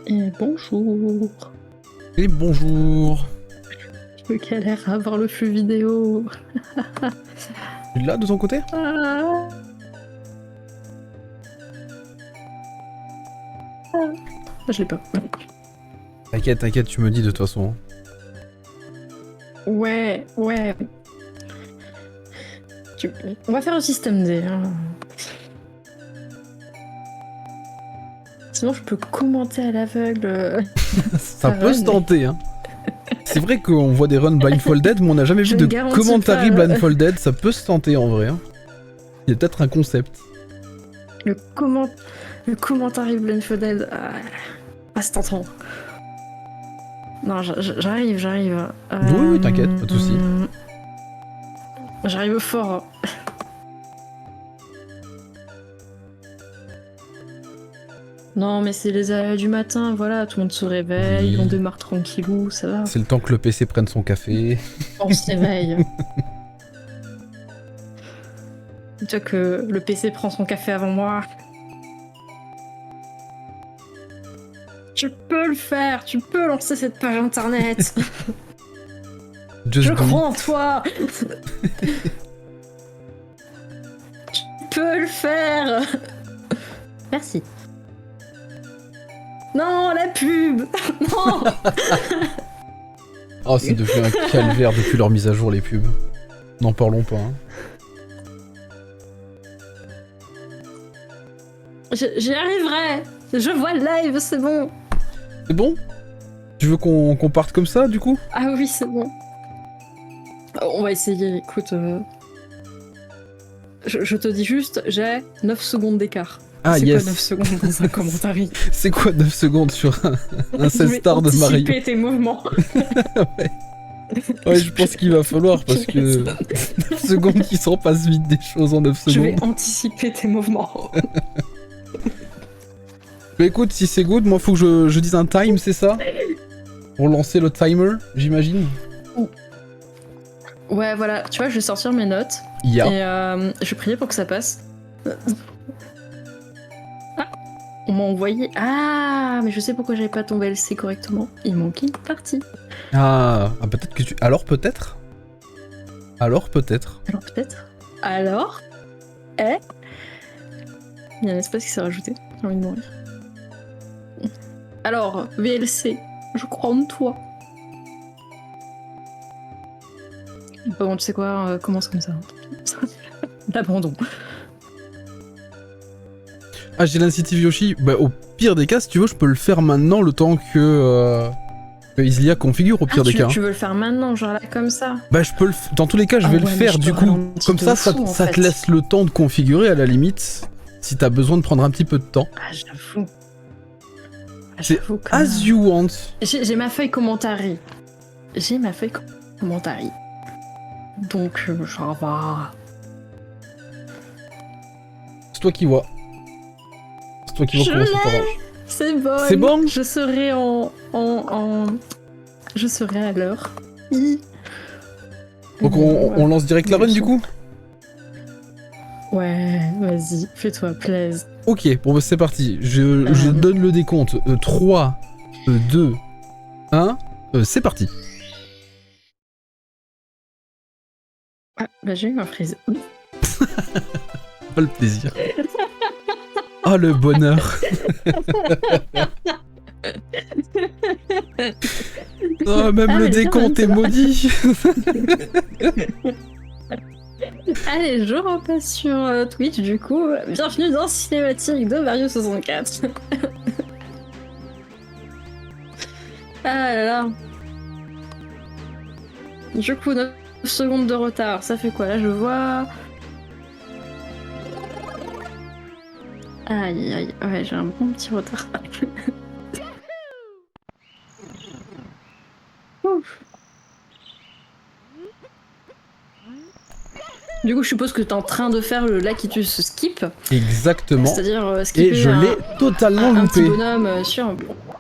Et bonjour. Et bonjour. Je galère à voir le flux vidéo. Tu l'as de ton côté? Ah. Je l'ai pas. T'inquiète, t'inquiète, tu me dis de toute façon. Ouais. On va faire le système D. Hein. Sinon, je peux commenter à l'aveugle. Ça peut se tenter, hein. C'est vrai qu'on voit des runs blindfolded, mais on n'a jamais vu de commentary blindfolded. Ça peut se tenter en vrai. Hein. Il y a peut-être un concept. Le commentary blindfolded. Ah, c'est tentant. Non, j'arrive. Oui, t'inquiète, pas de soucis. J'arrive fort. Non, mais c'est les aléas du matin, voilà, tout le monde se réveille, on démarre tranquillou, ça va. C'est le temps que le PC prenne son café. On se réveille. Tu vois que le PC prend son café avant moi. Tu peux le faire, tu peux lancer cette page internet. Je crois en toi. Tu peux le faire. Merci. Non, la pub. Non. Oh, c'est devenu un calvaire depuis leur mise à jour, les pubs. N'en parlons pas. Hein. J'y arriverai. Je vois le live, c'est bon. C'est bon? Tu veux qu'on parte comme ça, du coup? Ah oui, c'est bon. On va essayer, écoute. Je te dis juste, j'ai 9 secondes d'écart. Ah, c'est yes. Quoi 9 secondes dans un commentaire? C'est quoi 9 secondes sur un 16 star de Mario? Anticiper tes mouvements. Ouais, je pense qu'il va falloir parce que 9 secondes qui s'en passent vite des choses en 9 secondes. Je vais anticiper tes mouvements. Bah écoute, si c'est good, moi faut que je dise un time, c'est ça? Pour lancer le timer, j'imagine? Ouais, voilà, tu vois, je vais sortir mes notes. Yeah. Et je vais prier pour que ça passe. Ah, on m'a envoyé... Ah, mais je sais pourquoi j'avais pas ton VLC correctement. Il manquait une partie. Ah, peut-être que tu... Alors peut-être? Alors peut-être? Alors il y a un espace qui s'est rajouté. J'ai envie de mourir. Alors, VLC, je crois en toi. Bon, tu sais quoi, commence comme ça. L'abandon. Ah, j'ai l'initiative Yoshi. Bah au pire des cas, si tu veux, je peux le faire maintenant le temps que Islia configure au pire des cas. Tu veux le faire maintenant, genre là, comme ça? Bah je peux le... Dans tous les cas, je vais le faire du coup. Comme ça, ça te laisse le temps de configurer à la limite. Si t'as besoin de prendre un petit peu de temps. Ah, j'avoue. C'est as you want. J'ai ma feuille commentary. Donc, genre, va. C'est toi qui vois. C'est toi qui vois comment ça t'arrange. C'est bon. C'est bon. Je serai Je serai à l'heure. Donc on lance direct la run du coup? Ouais, vas-y, fais-toi plaisir. Ok, bon bah c'est parti. Je donne le décompte. 3, 2, 1, c'est parti. Ah, bah j'ai eu ma frise. Pas le plaisir. Oh le bonheur. Oh, même le décompte est maudit. Allez, je repasse sur Twitch du coup. Bienvenue dans Cinématique de Mario 64. Ah là là. Du coup, 9 secondes de retard. Ça fait quoi? Là, je vois... Aïe. Ouais, j'ai un bon petit retard. Ouf. Du coup, je suppose que t'es en train de faire le Lakitus skip. Exactement. C'est-à-dire skipper et je l'ai totalement loupé. Un petit bonhomme sur...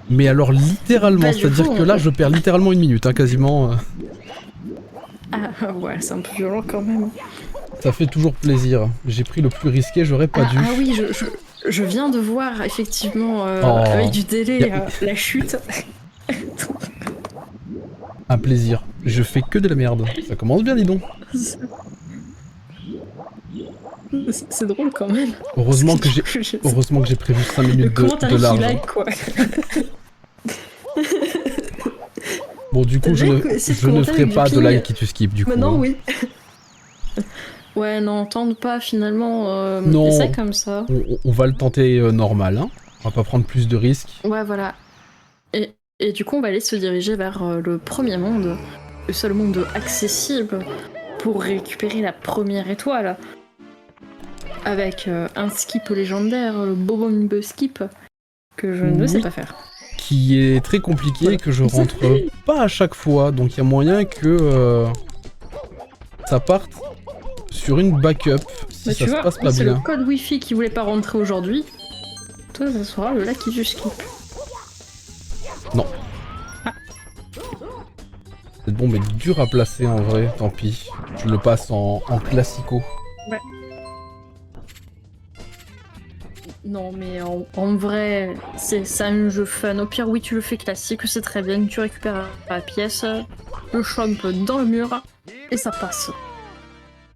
Mais alors littéralement, bah, c'est-à-dire que là, je perds littéralement une minute, hein, quasiment. Ah ouais, c'est un peu violent quand même. Ça fait toujours plaisir. J'ai pris le plus risqué, j'aurais pas dû. Ah oui, je viens de voir effectivement avec du délai la chute. Un plaisir. Je fais que de la merde. Ça commence bien, dis donc. C'est drôle quand même. Heureusement que j'ai prévu 5 minutes de large. Quoi. Bon, du coup, je ne ferai pas de like qui tu skip, du coup. Maintenant, oui. Ouais, non, tente pas finalement. Non, essaie comme ça. On va le tenter normal, hein. On va pas prendre plus de risques. Ouais, voilà. Et du coup, on va aller se diriger vers le premier monde, le seul monde accessible pour récupérer la première étoile. Avec un skip légendaire, le Bobombe skip, que je ne sais pas faire. Qui est très compliqué et que je rentre pas à chaque fois, donc il y a moyen que ça parte sur une backup si ça se passe pas c'est bien. Le code wifi qui voulait pas rentrer aujourd'hui. Toi, ça sera le lac qui tu skip. Non. Cette bombe est dure à placer en vrai, tant pis. Je le passe en classico. Ouais. Non mais en vrai, c'est un jeu fun. Au pire, oui, tu le fais classique, c'est très bien. Tu récupères la pièce, le chomp dans le mur, et ça passe.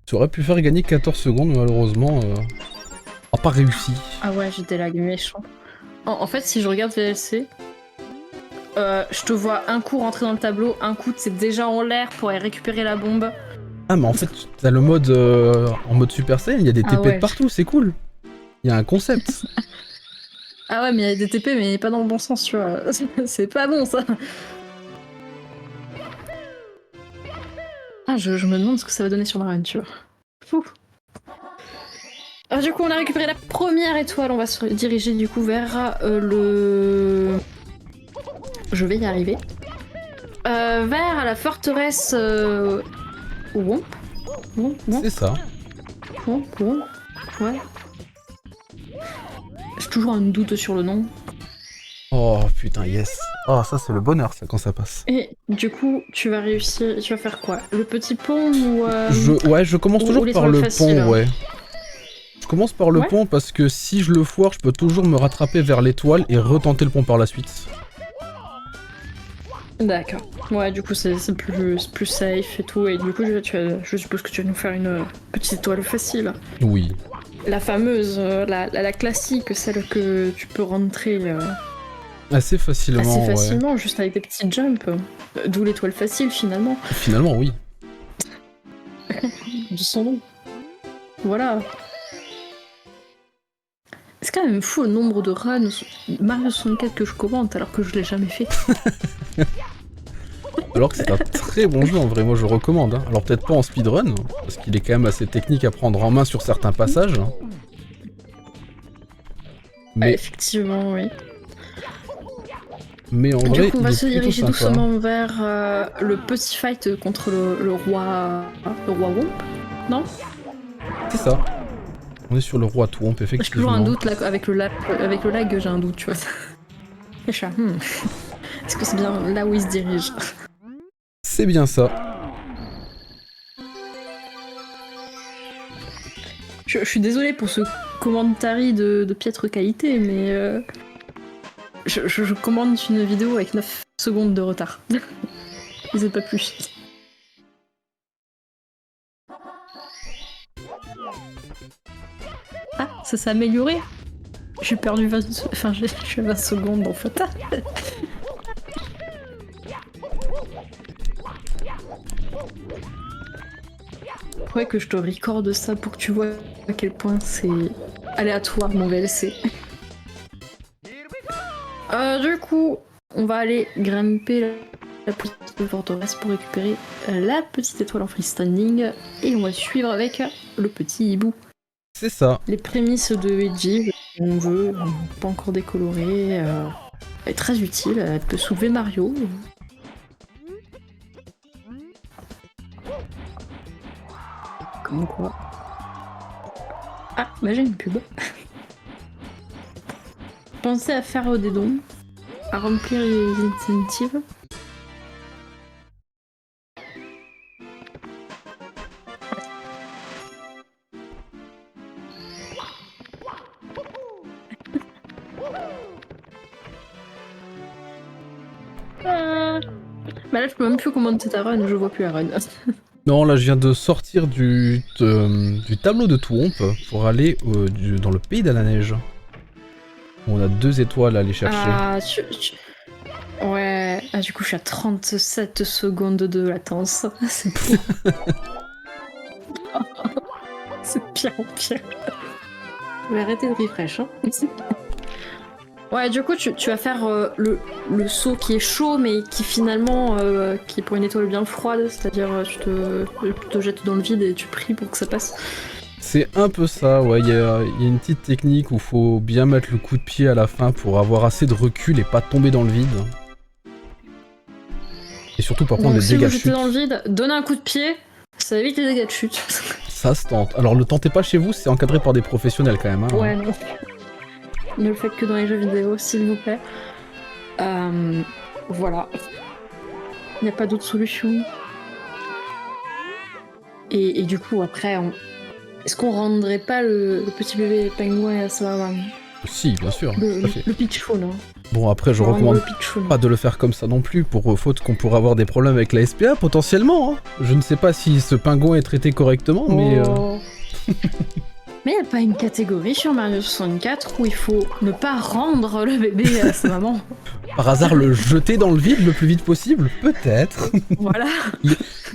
Tu aurais pu faire gagner 14 secondes, mais malheureusement, a pas réussi. Ah ouais, j'ai des lags méchants. En fait, si je regarde VLC, je te vois un coup rentrer dans le tableau, un coup t'es déjà en l'air pour aller récupérer la bombe. Ah mais en fait, t'as le mode en mode Super Saiyan, il y a des TP de partout, c'est cool. Il y a un concept. Ah ouais, mais il y a des TP, mais pas dans le bon sens, tu vois. C'est pas bon, ça. Ah, je me demande ce que ça va donner sur ma run, tu vois. Fou. Alors du coup, on a récupéré la première étoile. On va se diriger du coup vers le... Je vais y arriver. Vers la forteresse... Womp. C'est ça. Womp. Ouais. J'ai toujours un doute sur le nom. Oh putain, yes. Oh, ça c'est le bonheur, ça, quand ça passe. Et du coup, tu vas réussir... Tu vas faire quoi? Le petit pont ou... je commence toujours par le pont, ouais. Je commence par le Ouais. pont parce que si je le foire, je peux toujours me rattraper vers l'étoile et retenter le pont par la suite. D'accord. Ouais, du coup, c'est plus safe et tout. Et du coup, je suppose que tu vas nous faire une petite étoile facile. Oui. La fameuse, la classique, celle que tu peux rentrer assez facilement, ouais. Juste avec des petits jumps. D'où l'étoile facile, finalement. Finalement, oui. De son nom. Voilà. C'est quand même fou le nombre de runs Mario 64 que je commente alors que je l'ai jamais fait. Alors que c'est un très bon jeu en vrai, moi je recommande. Hein. Alors peut-être pas en speedrun, parce qu'il est quand même assez technique à prendre en main sur certains passages. Mais... effectivement, oui. Mais en vrai, du coup, on va se diriger sympa. doucement vers le petit fight contre le roi Womp, non? C'est ça. On est sur le roi Twomp, effectivement. J'ai toujours un doute là, avec le lag, j'ai un doute, tu vois. Est-ce que c'est bien là où il se dirige? C'est bien ça. Je suis désolée pour ce commentary de piètre qualité, mais je commande une vidéo avec 9 secondes de retard. C'est pas plus. Ah, ça s'est amélioré. J'ai perdu 20... Enfin, je suis à 20 secondes en fait. Ouais, que je te recorde ça pour que tu vois à quel point c'est aléatoire mon VLC. Du coup, on va aller grimper la petite forteresse pour récupérer la petite étoile en freestanding et on va suivre avec le petit hibou. C'est ça. Les prémices de Edgy, on veut, pas encore décolorée, elle est très utile, elle peut soulever Mario. Comme quoi. Ah, bah j'ai une pub. Pensez à faire des dons, à remplir les incentives. Bah là, je peux même plus commenter ta run, je vois plus la run. Non, là, je viens de sortir du tableau de Twomp pour aller dans le pays de la neige. On a 2 étoiles à aller chercher. Ah, ouais, ah, du coup, je suis à 37 secondes de latence. C'est beau. C'est pire en pire. Je vais arrêter de refresh. Hein. Ouais, du coup, tu vas faire le saut qui est chaud, mais qui finalement, qui est pour une étoile bien froide, c'est-à-dire tu te jettes dans le vide et tu pries pour que ça passe. C'est un peu ça, ouais, il y a une petite technique où faut bien mettre le coup de pied à la fin pour avoir assez de recul et pas tomber dans le vide. Et surtout par contre donc, les si dégâts vous de jetez chute. dans le vide, donnez un coup de pied, ça évite les dégâts de chute. Ça se tente. Alors le tentez pas chez vous, c'est encadré par des professionnels quand même. Hein. Ouais, non. Ne le faites que dans les jeux vidéo, s'il vous plaît. Voilà. Il n'y a pas d'autre solution. Et du coup, après, est-ce qu'on rendrait pas le petit bébé pingouin à ça Si, bien sûr, tout à fait. Le pitchoun, hein. Bon, après, je recommande pas de le faire comme ça non plus, pour faute qu'on pourrait avoir des problèmes avec la SPA, potentiellement. Hein. Je ne sais pas si ce pingouin est traité correctement, mais... Mais il n'y a pas une catégorie sur Mario 64 où il faut ne pas rendre le bébé à sa maman. Par hasard, le jeter dans le vide le plus vite possible? Peut-être. Voilà.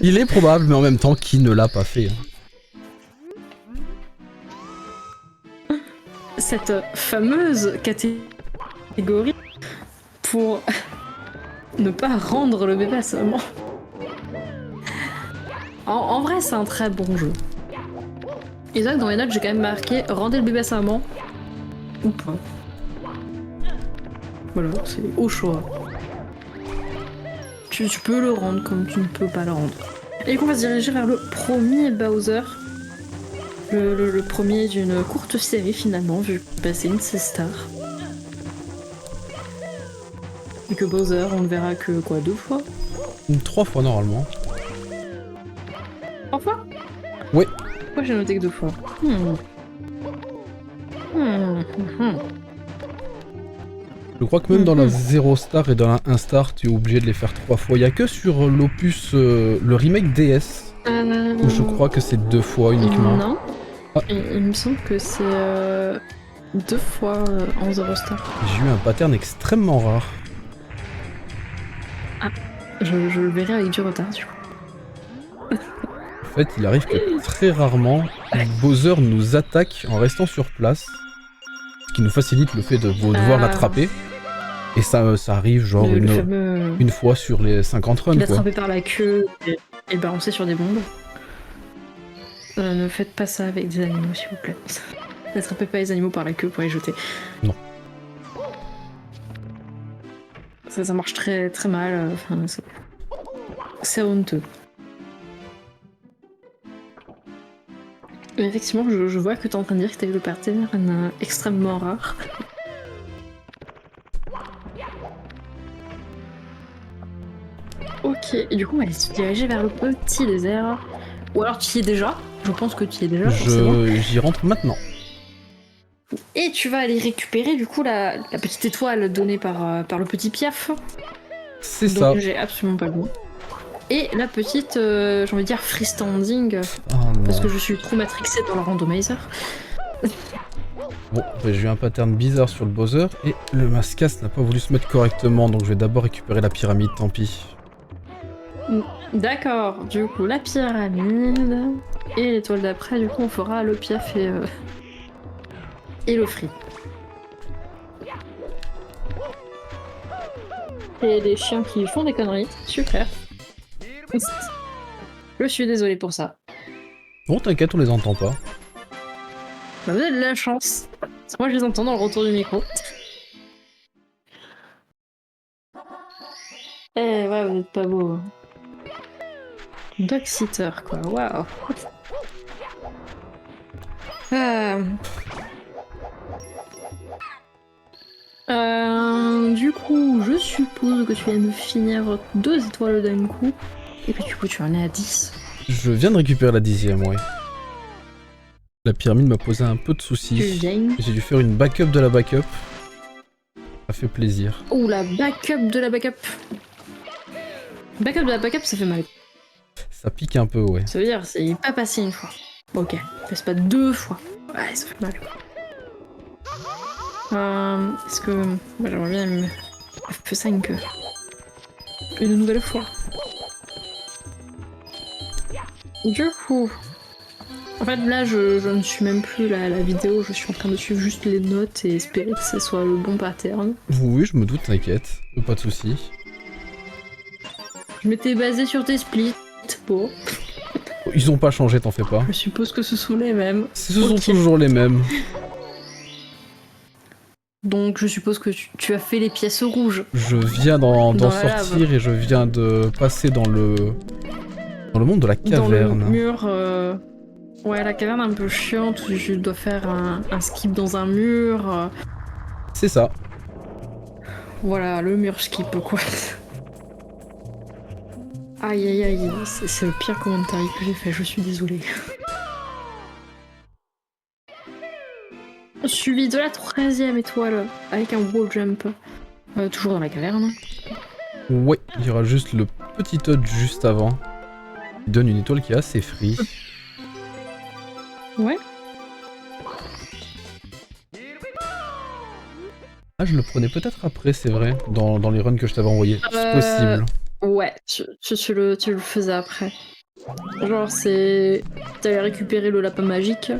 Il est probable, mais en même temps, qui ne l'a pas fait hein. Cette fameuse catégorie pour ne pas rendre le bébé à sa maman. En vrai, c'est un très bon jeu. Et c'est vrai que dans mes notes, j'ai quand même marqué « Rendez le bébé à sa maman » ou pas. Voilà, c'est au choix. Tu peux le rendre comme tu ne peux pas le rendre. Et du coup, on va se diriger vers le premier Bowser. Le premier d'une courte série finalement, vu que c'est une C-Star. Et que Bowser, on le verra que quoi, 2 fois? 3 fois normalement. 3 fois? Oui. Pourquoi j'ai noté que 2 fois? Je crois que même dans la 0 star et dans la 1 star, tu es obligé de les faire 3 fois. Il n'y a que sur l'opus, le remake DS, où je crois que c'est 2 fois uniquement. Non. Ah. Il me semble que c'est 2 fois en 0 star. J'ai eu un pattern extrêmement rare. Ah, je le verrai avec du retard du coup. En fait, il arrive que très rarement, Bowser nous attaque en restant sur place, ce qui nous facilite le fait de devoir l'attraper. Et ça arrive genre une fois sur les 50 runs. L'attraper par la queue et balancer sur des bombes. Ne faites pas ça avec des animaux s'il vous plaît. N'attrapez pas les animaux par la queue pour les jeter. Non. Ça marche très très mal. C'est honteux. Mais effectivement, je vois que t'es en train de dire que t'as eu le pattern extrêmement rare. Ok, et du coup, on va se diriger vers le petit désert. Ou alors tu y es déjà. Je pense que tu y es déjà. J'y rentre maintenant. Et tu vas aller récupérer du coup la petite étoile donnée par le petit Piaf. C'est ça. Donc j'ai absolument pas le goût. Et la petite, j'ai envie de dire freestanding, parce que je suis trop matrixée dans le randomizer. Bon, j'ai eu un pattern bizarre sur le Bowser, et le Mascas n'a pas voulu se mettre correctement, donc je vais d'abord récupérer la pyramide, tant pis. D'accord, du coup la pyramide, et l'étoile d'après, du coup on fera le Piaf et le free. Et les chiens qui font des conneries, super. Je suis désolée pour ça. Bon, t'inquiète, on les entend pas. Bah, vous avez de la chance. Moi, je les entends dans le retour du micro. Eh ouais, vous êtes pas beau. Dog-sitter, quoi. Waouh. Du coup, je suppose que tu viens de finir 2 étoiles d'un coup. Et puis du coup, tu en es à 10. Je viens de récupérer la 10e, ouais. La pyramide m'a posé un peu de soucis. J'ai dû faire une backup de la backup. Ça fait plaisir. Oh, la backup de la backup. Backup de la backup, ça fait mal. Ça pique un peu, ouais. Ça veut dire, c'est pas passé une fois. Ok, c'est pas 2 fois. Ouais, ça fait mal. Est-ce que... Moi, j'aimerais bien me... F5 une nouvelle fois. Du coup... En fait, là, je ne suis même plus la vidéo, je suis en train de suivre juste les notes et espérer que ce soit le bon pattern. Oui, je me doute, t'inquiète. Pas de soucis. Je m'étais basée sur tes splits. Bon, Ils ont pas changé, t'en fais pas. je suppose que ce sont les mêmes. Ce sont Ok. toujours les mêmes. Donc, je suppose que tu as fait les pièces rouges. Je viens d'en Dans la sortir et je viens de passer dans le monde de la caverne. Dans le mur... Ouais, la caverne un peu chiante où je dois faire un skip dans un mur. C'est ça. Voilà, le mur skip, quoi. Aïe aïe aïe, c'est le pire commentaire que j'ai fait, je suis désolée. Suivi de la 13e étoile avec un wall jump. Toujours dans la caverne. Ouais, il y aura juste le petit Toad juste avant. Il donne une étoile qui est assez free. Ouais. Ah, je le prenais peut-être après, c'est vrai, dans les runs que je t'avais envoyés. C'est possible. Ouais, tu le faisais après. Genre, c'est... T'avais récupéré le lapin magique,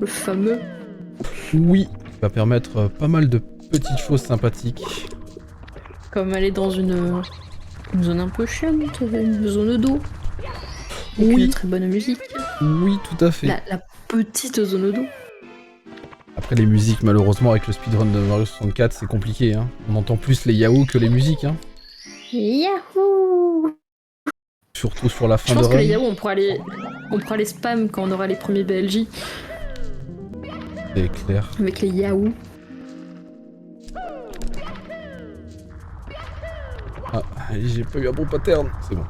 le fameux. Oui, ça va permettre pas mal de petites choses sympathiques. Comme aller dans une zone un peu chiante, une zone d'eau. Avec Oui. une très bonne musique. Oui, tout à fait. La petite zone d'eau. Après les musiques, malheureusement, avec le speedrun de Mario 64, c'est compliqué. Hein. On entend plus les yaourts que les musiques. Hein. Yahoo! Surtout sur la fin Je de pense que run. les yaourts, on pourra les spam quand on aura les premiers BLJ. C'est clair. Avec les yaourts. Ah, j'ai pas eu un bon pattern. C'est bon.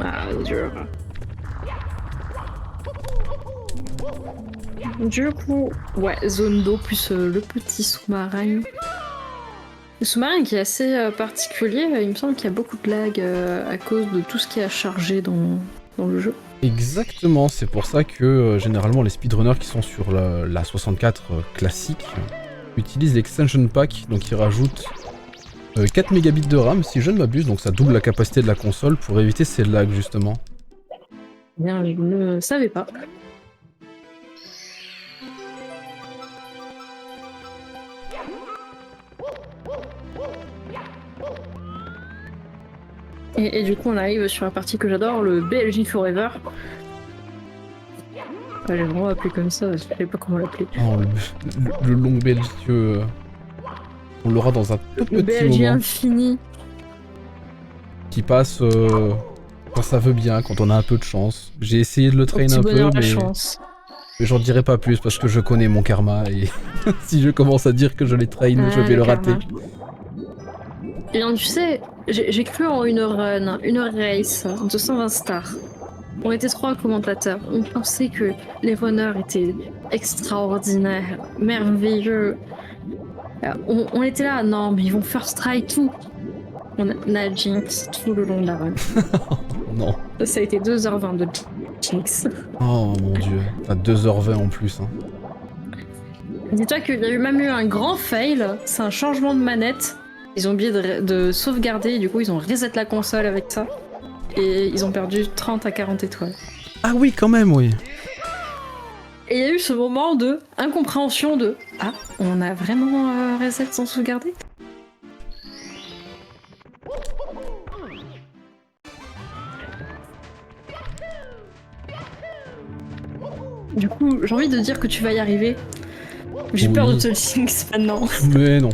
Ah, dur. Du coup, ouais, zone d'eau plus le petit sous-marin. Le sous-marin qui est assez particulier, il me semble qu'il y a beaucoup de lag à cause de tout ce qui est à charger dans le jeu. Exactement, c'est pour ça que généralement les speedrunners qui sont sur la 64 classique utilisent l'extension pack, donc ils rajoutent 4 mégabits de RAM si je ne m'abuse, donc ça double la capacité de la console pour éviter ces lags justement. Bien, je ne savais pas. Et du coup, on arrive sur la partie que j'adore, le BLJ Forever. J'ai vraiment appelé comme ça, je savais pas comment l'appeler. Oh, le long belgieux, on l'aura dans un tout Le petit BLJ moment infini. qui passe quand ça veut bien, quand on a un peu de chance. J'ai essayé de le Au train petit un peu, bonheur de mais chance. j'en dirai pas plus parce que je connais mon karma et si je commence à dire que je les train, je vais le rater. Et bien, tu sais, j'ai cru en une run, une race de 120 stars. On était 3 commentateurs. On pensait que les runners étaient extraordinaires, merveilleux. On était là, non, mais ils vont first try tout. On a jinx tout le long de la run. Non. Ça a été 2h20 de jinx. Oh mon dieu. T'as 2h20 en plus. Hein. Dis-toi qu'il y a même eu un grand fail. C'est un changement de manette. Ils ont oublié de sauvegarder et du coup ils ont reset la console avec ça. Et ils ont perdu 30 à 40 étoiles. Ah oui, quand même, oui. Et il y a eu ce moment de incompréhension de « Ah, on a vraiment reset sans sauvegarder ?» Du coup, j'ai envie de dire que tu vas y arriver. J'ai peur de te jinx maintenant. Mais non.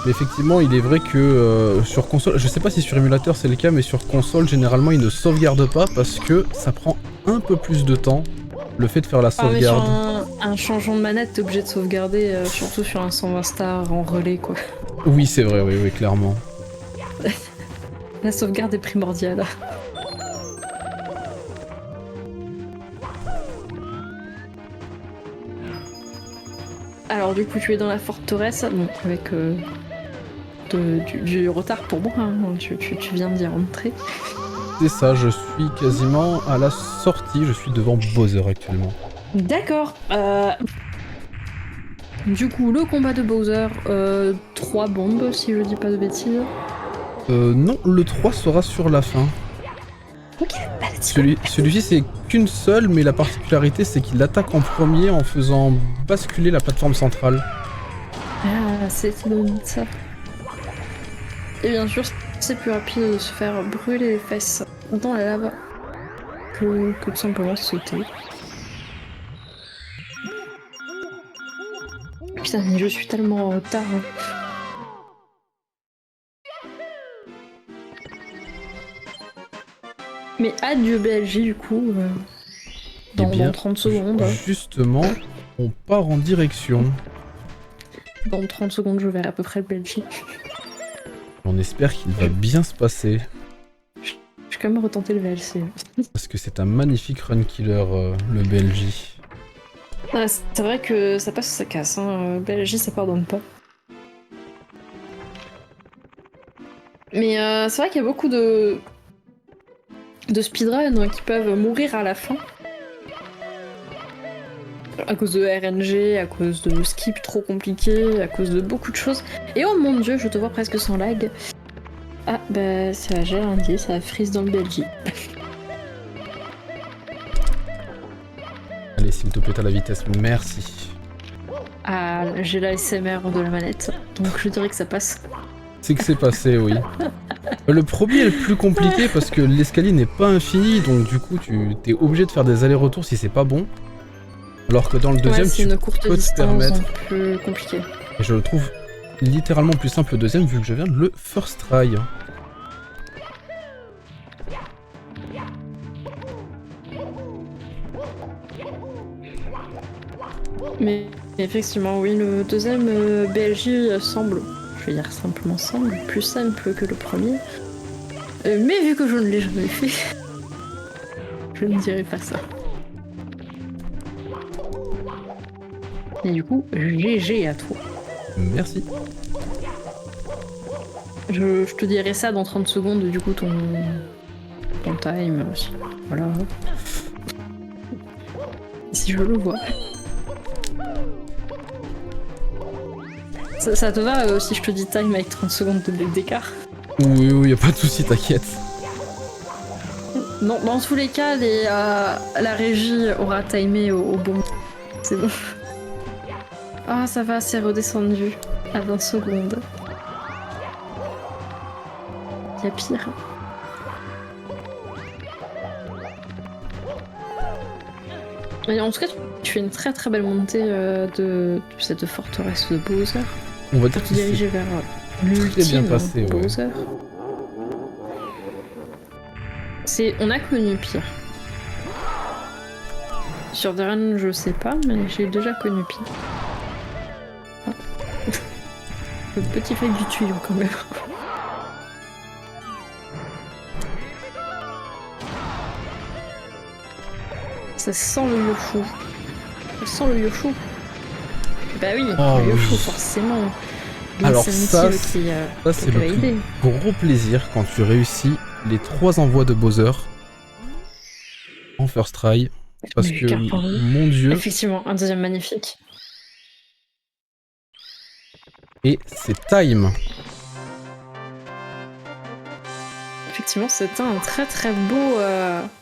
Mais effectivement, il est vrai que sur console, je sais pas si sur émulateur c'est le cas, mais sur console, généralement, il ne sauvegarde pas parce que ça prend un peu plus de temps, le fait de faire la sauvegarde. Ah, mais sur un changement de manette, t'es obligé de sauvegarder, surtout sur un 120 stars en relais, quoi. Oui, c'est vrai, oui, clairement. La sauvegarde est primordiale. Alors du coup tu es dans la forteresse, bon, avec du retard pour moi, hein. Tu viens d'y rentrer. C'est ça, je suis quasiment à la sortie, je suis devant Bowser actuellement. D'accord. Du coup, le combat de Bowser, 3 bombes, si je dis pas de bêtises. Non, le 3 sera sur la fin. Ok, bah, Celui-ci c'est qu'une seule, mais la particularité c'est qu'il attaque en premier en faisant basculer la plateforme centrale. Ah, c'est ça. Et bien sûr, c'est plus rapide de se faire brûler les fesses dans la lave que de simplement sauter. Putain, mais je suis tellement en retard. Mais adieu BLJ du coup, dans 30 secondes. Justement, on part en direction. Dans 30 secondes, je verrai à peu près le BLJ. On espère qu'il va bien se passer. Je vais quand même retenter le VLC. Parce que c'est un magnifique run killer, le BLJ. Ah, c'est vrai que ça passe ou ça casse, hein. BLJ ça pardonne pas. Mais c'est vrai qu'il y a beaucoup de speedruns qui peuvent mourir à la fin. À cause de RNG, à cause de skip trop compliqué, à cause de beaucoup de choses. Et oh mon dieu, je te vois presque sans lag. Ah bah ça j'ai lundi, ça freeze dans le BLJ. Allez, s'il te plaît, à la vitesse, merci. Ah, j'ai la SMR de la manette, donc je dirais que ça passe. C'est que c'est passé, oui. Le premier est le plus compliqué parce que l'escalier n'est pas infini, donc du coup tu t'es obligé de faire des allers-retours si c'est pas bon. Alors que dans le deuxième, tu peux te permettre. Plus compliqué. Et je le trouve littéralement plus simple le deuxième vu que je viens de le first try. Mais effectivement, oui, le deuxième BLJ semble, je vais dire simplement semble, plus simple que le premier. Mais vu que je ne l'ai jamais fait, je ne dirais pas ça. Et du coup, GG à toi. Merci. Je te dirai ça dans 30 secondes, du coup, ton time aussi. Voilà. Si je le vois. Ça te va si je te dis time avec 30 secondes d'écart? Oui, oui, y a pas de souci, t'inquiète. Non, dans tous les cas, la régie aura timé au bon. C'est bon. Ah, ça va, c'est redescendu à 20 secondes. Y'a pire. Mais en tout cas, tu fais une très très belle montée de cette forteresse de Bowser. On va dire que tu diriger vers l'ultime Bowser. Ouais. On a connu pire. Sur The Run, je sais pas, mais j'ai déjà connu pire. Ah. Le petit faille du tuyau quand même. Ça sent le Yoshi. Ça sent le Yoshi. Bah oui, le Yoshi forcément. Alors ça c'est le plus gros plaisir quand tu réussis les 3 envois de Bowser en first try. Parce que, mon dieu... Effectivement, un deuxième magnifique. Et c'est time. Effectivement, c'était un très très beau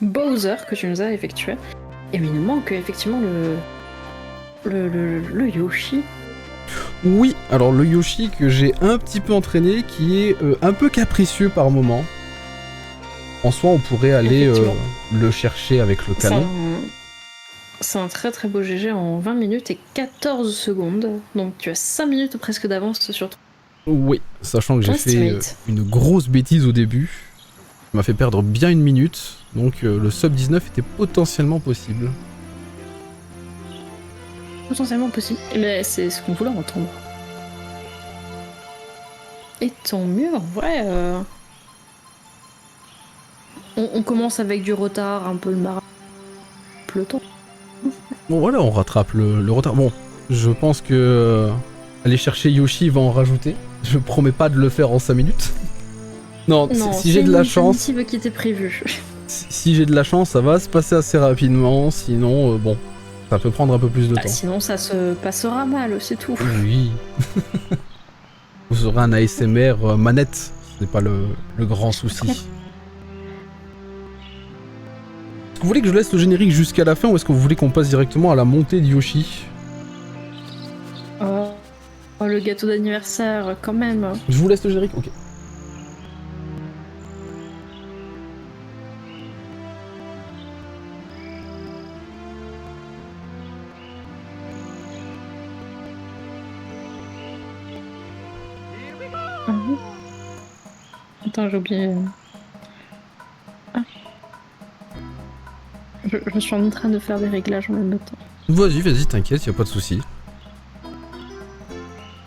Bowser que tu nous as effectué. Et mais il nous manque effectivement le Yoshi. Oui, alors le Yoshi que j'ai un petit peu entraîné, qui est un peu capricieux par moment. En soi, on pourrait aller le chercher avec le canon. C'est un très très beau GG en 20 minutes et 14 secondes. Donc tu as 5 minutes presque d'avance sur toi. Oui, sachant que j'ai fait une grosse bêtise au début. Ça m'a fait perdre bien 1 minute. Donc le sub 19 était potentiellement possible. Potentiellement possible. Mais c'est ce qu'on voulait entendre. Et tant mieux, en vrai. On commence avec du retard, un peu le peloton. Bon voilà, on rattrape le retard. Bon, je pense que aller chercher Yoshi, il va en rajouter. Je promets pas de le faire en 5 minutes. Non, si j'ai de la chance... qui était prévu. Si j'ai de la chance, ça va se passer assez rapidement, sinon, bon, ça peut prendre un peu plus de temps. Sinon, ça se passera mal, c'est tout. Oui. Vous aurez un ASMR manette, ce n'est pas le grand souci. Est-ce que vous voulez que je laisse le générique jusqu'à la fin ou est-ce que vous voulez qu'on passe directement à la montée de Yoshi? Oh, le gâteau d'anniversaire, quand même. Je vous laisse le générique, ok. Attends, j'ai oublié. Ah. Je suis en train de faire des réglages en même temps. Vas-y, t'inquiète, y a pas de souci.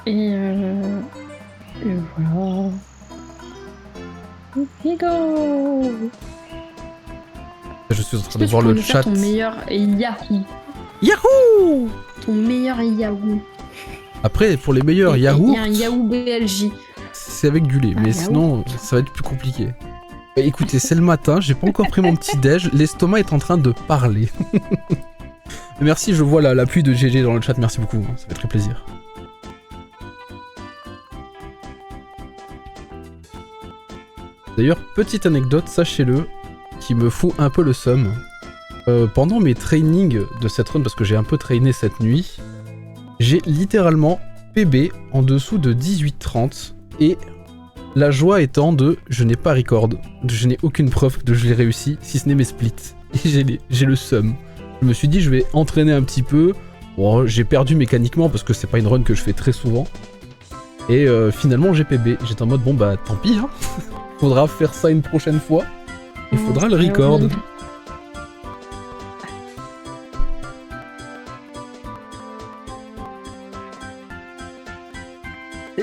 Et voilà. Here go. Je suis en train de voir le chat. Ton meilleur Yahoo. Yahoo! Ton meilleur Yahoo. Après, pour les meilleurs Yahoo... Il y a un Yahoo BLJ. C'est avec du lait, mais sinon, ça va être plus compliqué. Bah, écoutez, c'est le matin, j'ai pas encore pris mon petit déj, l'estomac est en train de parler. Merci, je vois la pluie de GG dans le chat, merci beaucoup, ça fait très plaisir. D'ailleurs, petite anecdote, sachez-le, qui me fout un peu le seum. Pendant mes trainings de cette run, parce que j'ai un peu trainé cette nuit, j'ai littéralement PB en dessous de 18-30 et la joie étant de je n'ai pas record, je n'ai aucune preuve que je l'ai réussi, si ce n'est mes splits. Et j'ai le seum. Je me suis dit je vais entraîner un petit peu. Bon, j'ai perdu mécaniquement parce que c'est pas une run que je fais très souvent. Et finalement j'ai PB. J'étais en mode bon bah tant pis, hein. Faudra faire ça une prochaine fois. Il faudra le record.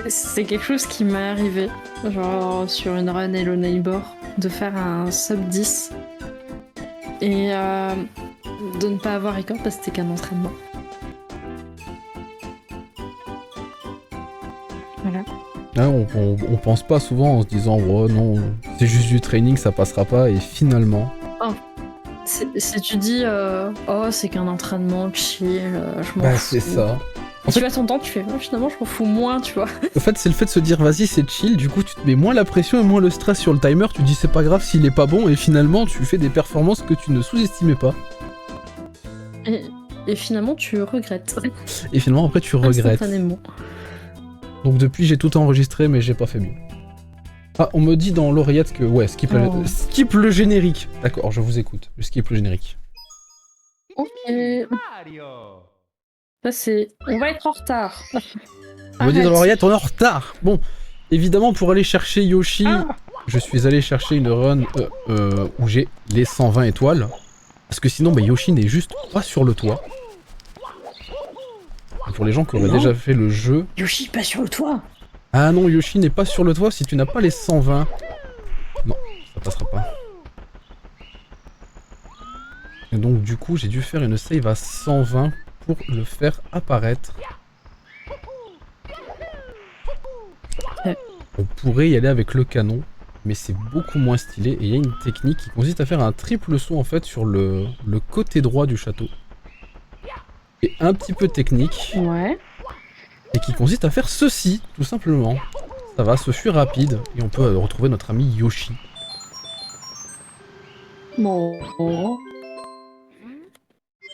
C'est quelque chose qui m'est arrivé, genre sur une run Hello Neighbor, de faire un sub 10 et de ne pas avoir record parce que c'était qu'un entraînement. Voilà. Ah, on pense pas souvent en se disant oh non, c'est juste du training, ça passera pas, et finalement... Oh. Si tu dis oh c'est qu'un entraînement chill, je m'en fous. Bah c'est ça. Tu vas ton temps, tu fais finalement je m'en fous moins, tu vois. En fait, c'est le fait de se dire vas-y, c'est chill, du coup tu te mets moins la pression et moins le stress sur le timer, tu dis c'est pas grave s'il est pas bon, et finalement tu fais des performances que tu ne sous-estimais pas. Et finalement tu regrettes. Et finalement après tu regrettes. Instantanément. Donc depuis j'ai tout enregistré mais j'ai pas fait mieux. Ah, on me dit dans l'oreillette que ouais, skip le générique. D'accord, je vous écoute, je skip le générique. Ok. Ça c'est... On va être en retard. On me dit dans l'oreillette, on est en retard. Bon, évidemment pour aller chercher Yoshi, je suis allé chercher une run où j'ai les 120 étoiles. Parce que sinon, bah, Yoshi n'est juste pas sur le toit. Et pour les gens qui auraient déjà fait le jeu... Yoshi pas sur le toit. Ah non, Yoshi n'est pas sur le toit si tu n'as pas les 120. Non, ça passera pas. Et donc du coup, j'ai dû faire une save à 120 pour le faire apparaître. On pourrait y aller avec le canon, mais c'est beaucoup moins stylé. Et il y a une technique qui consiste à faire un triple saut en fait sur le côté droit du château. Et un petit peu technique. Ouais. Et qui consiste à faire ceci, tout simplement. Ça va, ce fut rapide, et on peut retrouver notre ami Yoshi. Bon.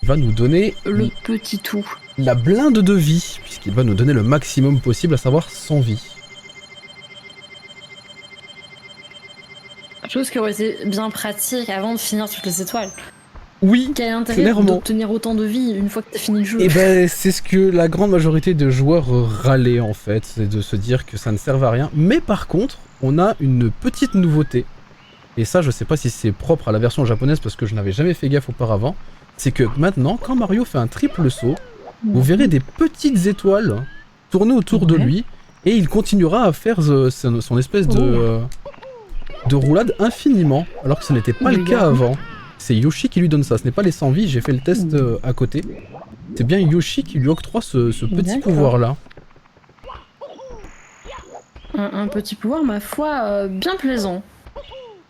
Il va nous donner le petit tout. La blinde de vie, puisqu'il va nous donner le maximum possible, à savoir 100 vie. Chose qui aurait été bien pratique avant de finir toutes les étoiles. Oui, quel intérêt d'obtenir autant de vie une fois que t'as fini le jeu? Et ben c'est ce que la grande majorité de joueurs râlaient en fait, c'est de se dire que ça ne servait à rien. Mais par contre, on a une petite nouveauté. Et ça, je sais pas si c'est propre à la version japonaise parce que je n'avais jamais fait gaffe auparavant. C'est que maintenant, quand Mario fait un triple saut, vous verrez des petites étoiles tourner autour de lui et il continuera à faire son espèce de roulade infiniment, alors que ce n'était pas le cas avant. C'est Yoshi qui lui donne ça, ce n'est pas les 100 vies, j'ai fait le test à côté. C'est bien Yoshi qui lui octroie ce petit pouvoir-là. un petit pouvoir, ma foi, bien plaisant.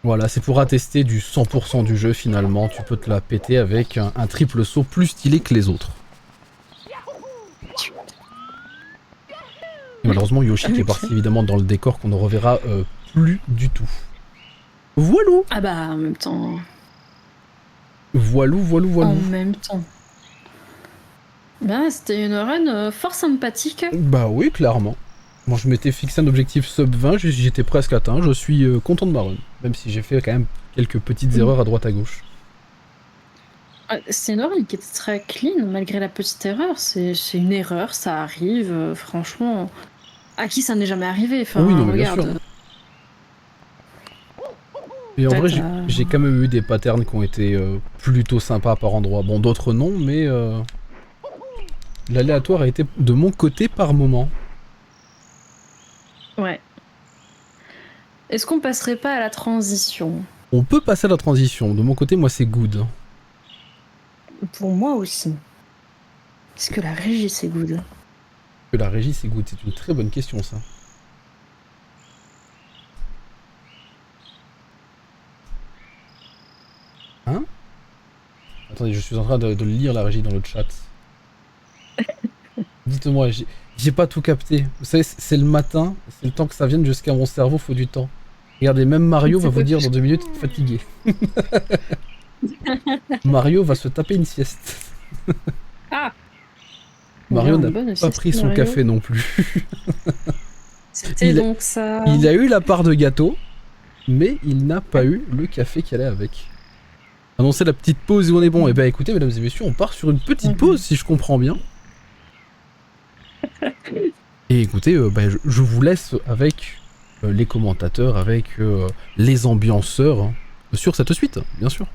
Voilà, c'est pour attester du 100% du jeu finalement. Tu peux te la péter avec un triple saut plus stylé que les autres. Et malheureusement, Yoshi qui est parti évidemment dans le décor qu'on ne reverra plus du tout. Voilou. Ah bah, en même temps... Voilou. En même temps. Bah, c'était une run fort sympathique. Bah oui, clairement. Moi, je m'étais fixé un objectif sub 20, j'étais presque atteint, je suis content de ma run. Même si j'ai fait quand même quelques petites erreurs à droite à gauche. C'est une run qui est très clean, malgré la petite erreur. C'est une erreur, ça arrive, franchement... À qui ça n'est jamais arrivé, enfin, oui, non, mais regarde. bien sûr. Et en vrai, j'ai quand même eu des patterns qui ont été plutôt sympas par endroits. Bon, d'autres non, mais l'aléatoire a été de mon côté par moment. Ouais. Est-ce qu'on passerait pas à la transition? On peut passer à la transition. De mon côté, moi, c'est good. Pour moi aussi. Est-ce que la régie, c'est good? Que la régie, c'est good. C'est une très bonne question, ça. Hein? Attendez, je suis en train de lire la régie dans le chat. Dites-moi, j'ai pas tout capté. Vous savez, c'est le matin, c'est le temps que ça vienne jusqu'à mon cerveau, faut du temps. Regardez, même Mario va vous dire dans 2 minutes, fatigué. Mario va se taper une sieste. Ah! Mario n'a pas pris son café non plus. C'était donc ça. Il a eu la part de gâteau, mais il n'a pas eu le café qui allait avec. Annoncer la petite pause où on est bon. Eh ben écoutez, mesdames et messieurs, on part sur une petite pause, si je comprends bien. Et écoutez, je vous laisse avec les commentateurs, avec les ambianceurs sur cette suite, bien sûr.